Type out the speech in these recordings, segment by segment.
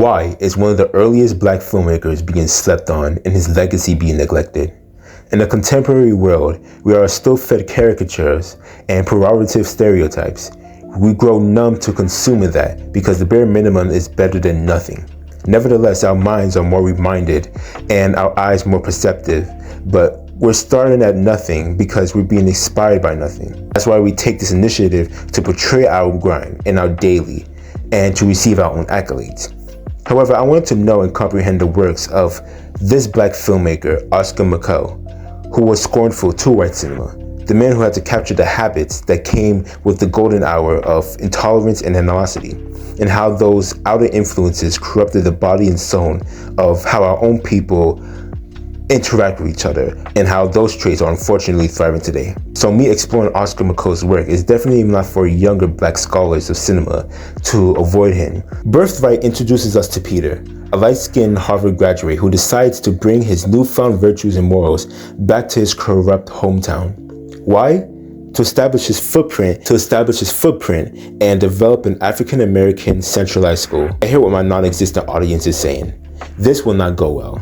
Why is one of the earliest black filmmakers being slept on and his legacy being neglected? In a contemporary world, we are still fed caricatures and pejorative stereotypes. We grow numb to consuming that because the bare minimum is better than nothing. Nevertheless, our minds are more reminded and our eyes more perceptive, but we're starting at nothing because we're being inspired by nothing. That's why we take this initiative to portray our grind and our daily and to receive our own accolades. However, I wanted to know and comprehend the works of this black filmmaker, OSCAR MICHAEUX, who was scornful to white cinema, the man who had to capture the habits that came with the golden hour of intolerance and animosity, and how those outer influences corrupted the body and soul of how our own people interact with each other, and how those traits are unfortunately thriving today. So me exploring OSCAR MICHAEUX's work is definitely not for younger black scholars of cinema to avoid him. Birthright introduces us to Peter, a light-skinned Harvard graduate who decides to bring his newfound virtues and morals back to his corrupt hometown. Why? To establish his footprint and develop an African-American centralized school. I hear what my non-existent audience is saying. This will not go well.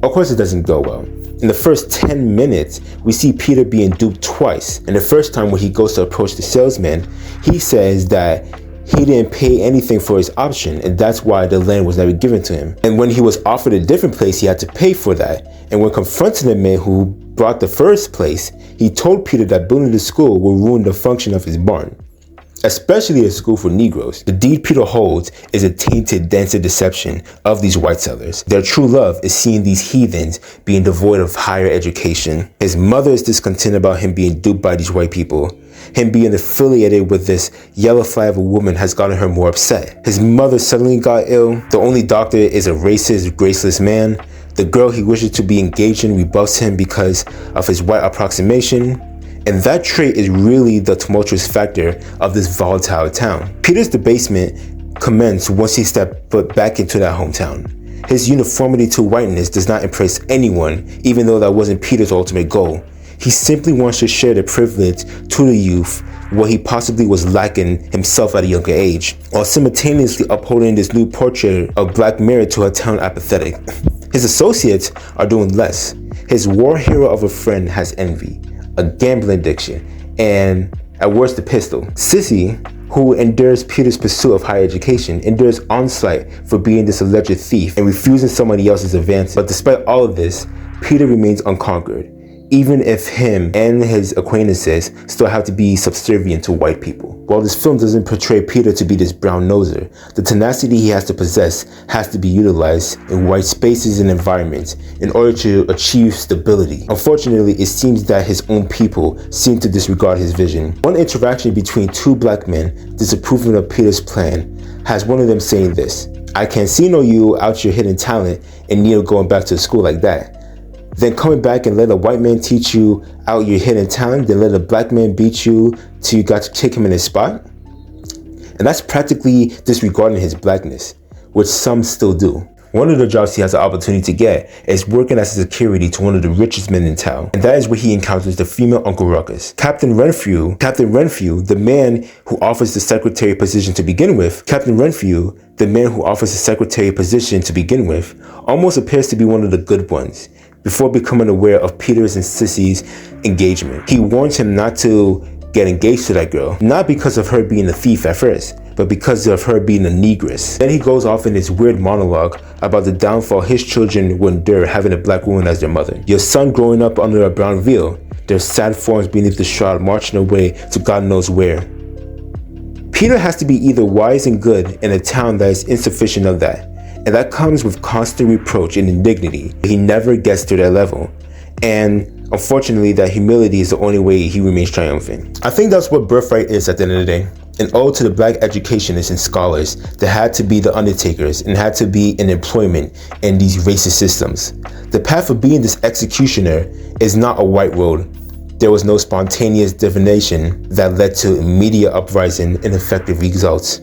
Of course it doesn't go well. In the first 10 minutes, we see Peter being duped twice. And the first time when he goes to approach the salesman, he says that he didn't pay anything for his option, and that's why the land was never given to him. And when he was offered a different place, he had to pay for that. And when confronting the man who brought the first place, he told Peter that building the school will ruin the function of his barn, especially a school for Negroes. The deed Peter holds is a tainted dance of deception of these white settlers. Their true love is seeing these heathens being devoid of higher education. His mother is discontent about him being duped by these white people. Him being affiliated with this yellow fly of a woman has gotten her more upset. His mother suddenly got ill. The only doctor is a racist, graceless man. The girl he wishes to be engaged in rebuffs him because of his white approximation. And that trait is really the tumultuous factor of this volatile town. Peter's debasement commenced once he stepped foot back into that hometown. His uniformity to whiteness does not impress anyone, even though that wasn't Peter's ultimate goal. He simply wants to share the privilege to the youth, what he possibly was lacking himself at a younger age, while simultaneously upholding this new portrait of black merit to a town apathetic. His associates are doing less. His war hero of a friend has envy, a gambling addiction, and at worst a pistol. Sissy, who endures Peter's pursuit of higher education, endures onslaught for being this alleged thief and refusing somebody else's advance. But despite all of this, Peter remains unconquered, even if him and his acquaintances still have to be subservient to white people. While this film doesn't portray Peter to be this brown noser, the tenacity he has to possess has to be utilized in white spaces and environments in order to achieve stability. Unfortunately, it seems that his own people seem to disregard his vision. One interaction between two black men disapproving of Peter's plan has one of them saying this: "I can't see no you out your hidden talent and Neil going back to school like that. Then coming back and let a white man teach you out your hidden talent, then let a black man beat you till you got to kick him in his spot." And that's practically disregarding his blackness, which some still do. One of the jobs he has the opportunity to get is working as a security to one of the richest men in town. And that is where he encounters the female Uncle Ruckus. Captain Renfrew, the man who offers the secretary position to begin with, almost appears to be one of the good ones, before becoming aware of Peter's and Sissy's engagement. He warns him not to get engaged to that girl, not because of her being a thief at first, but because of her being a negress. Then he goes off in this weird monologue about the downfall his children will endure having a black woman as their mother. Your son growing up under a brown veil, their sad forms beneath the shroud marching away to God knows where. Peter has to be either wise and good in a town that is insufficient of that. And that comes with constant reproach and indignity. He never gets to that level. And unfortunately, that humility is the only way he remains triumphant. I think that's what Birthright is at the end of the day. An ode to the black educationists and scholars that had to be the undertakers and had to be in employment in these racist systems. The path of being this executioner is not a white road. There was no spontaneous divination that led to immediate uprising and effective results.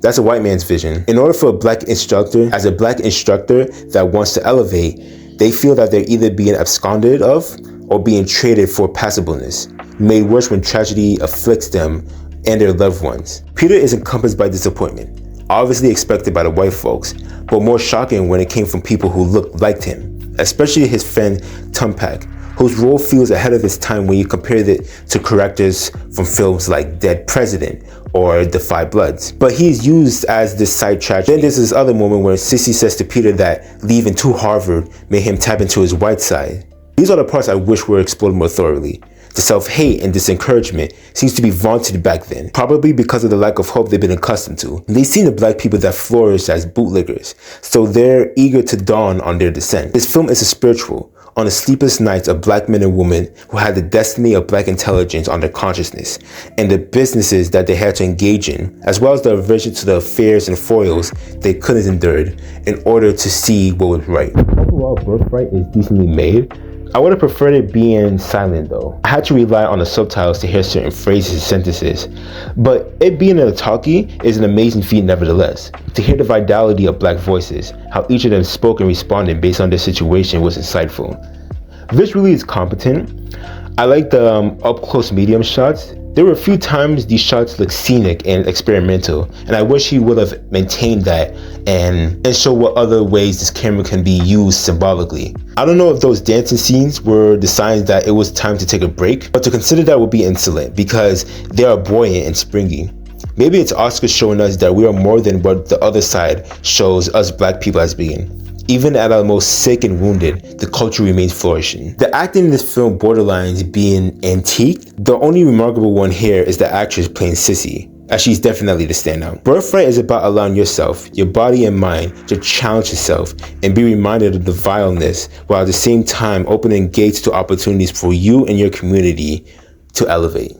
That's a white man's vision. In order for a black instructor that wants to elevate, they feel that they're either being absconded of or being traded for passableness, made worse when tragedy afflicts them and their loved ones. Peter is encompassed by disappointment. obviously expected by the white folks, but more shocking when it came from people who looked like him, especially his friend Tumpac, whose role feels ahead of its time when you compare it to characters from films like Dead President or The Five Bloods. But he's used as this sidetrack. Then there's this other moment where Sissy says to Peter that leaving to Harvard made him tap into his white side. These are the parts I wish were explored more thoroughly. The self-hate and disencouragement seems to be vaunted back then, probably because of the lack of hope they've been accustomed to. They've seen the black people that flourished as bootlickers, so they're eager to dawn on their descent. This film is a spiritual, on the sleepless nights of black men and women who had the destiny of black intelligence on their consciousness, and the businesses that they had to engage in, as well as the aversion to the affairs and foils they couldn't endure in order to see what was right. Overall, Birthright is decently made. I would have preferred it being silent though. I had to rely on the subtitles to hear certain phrases and sentences, but it being in a talkie is an amazing feat nevertheless. To hear the vitality of black voices, how each of them spoke and responded based on their situation was insightful. Visually is competent. I like the up-close medium shots. There were a few times these shots looked scenic and experimental, and I wish he would have maintained that and show what other ways this camera can be used symbolically. I don't know if those dancing scenes were the signs that it was time to take a break, but to consider that would be insolent because they are buoyant and springy. Maybe it's Oscar showing us that we are more than what the other side shows us black people as being. Even at our most sick and wounded, the culture remains flourishing. The acting in this film borderlines being antique. The only remarkable one here is the actress playing Sissy, as she's definitely the standout. Birthright is about allowing yourself, your body and mind to challenge yourself and be reminded of the vileness, while at the same time opening gates to opportunities for you and your community to elevate.